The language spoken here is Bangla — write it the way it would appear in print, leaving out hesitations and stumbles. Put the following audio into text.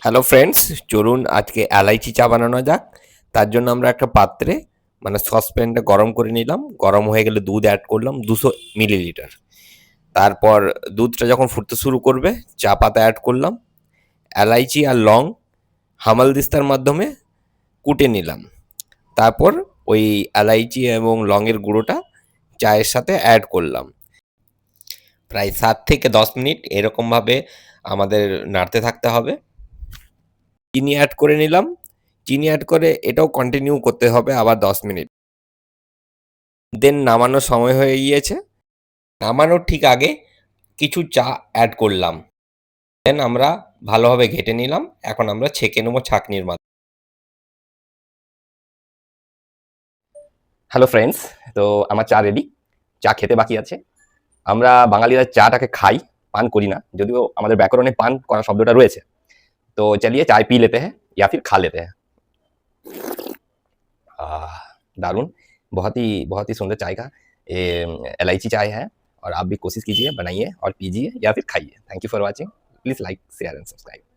হ্যালো ফ্রেন্ডস, চলুন আজকে এলাইচি চা বানানো যাক। তার জন্য আমরা একটা পাত্রে মানে সসপ্যানটা গরম করে নিলাম। গরম হয়ে গেলে দুধ অ্যাড করলাম 200 মিলিলিটার। তারপর দুধটা যখন ফুটতে শুরু করবে চা পাতা অ্যাড করলাম। এলাইচি আর লং হামালদিস্তার মাধ্যমে কুটে নিলাম। তারপর ওই এলাইচি এবং লংয়ের গুঁড়োটা চায়ের সাথে অ্যাড করলাম। প্রায় 7 থেকে 10 মিনিট এরকমভাবে আমাদের নাড়তে থাকতে হবে। চিনি অ্যাড করে নিলাম। চিনি অ্যাড করে এটাও কন্টিনিউ করতে হবে আবার 10 মিনিট। দেন নামানোর সময় হয়ে গিয়েছে। নামানোর ঠিক আগে কিছু চা অ্যাড করলাম। দেন আমরা ভালোভাবে ঘেঁটে নিলাম। এখন আমরা ছেঁকে নেবো ছাঁকনির মাধ্যমে। হ্যালো ফ্রেন্ডস, তো আমার চা রেডি। চা খেতে বাকি আছে। আমরা বাঙালিরা চাটাকে খাই, পান করি না, যদিও আমাদের ব্যাকরণে পান করা শব্দটা রয়েছে। तो चलिए चाय पी लेते हैं या फिर खा लेते हैं। दारुण, बहुत ही सुंदर चाय का ये इलायची चाय है। और आप भी कोशिश कीजिए, बनाइए और पीजिए या फिर खाइए। Thank you for watching. Please like share and subscribe.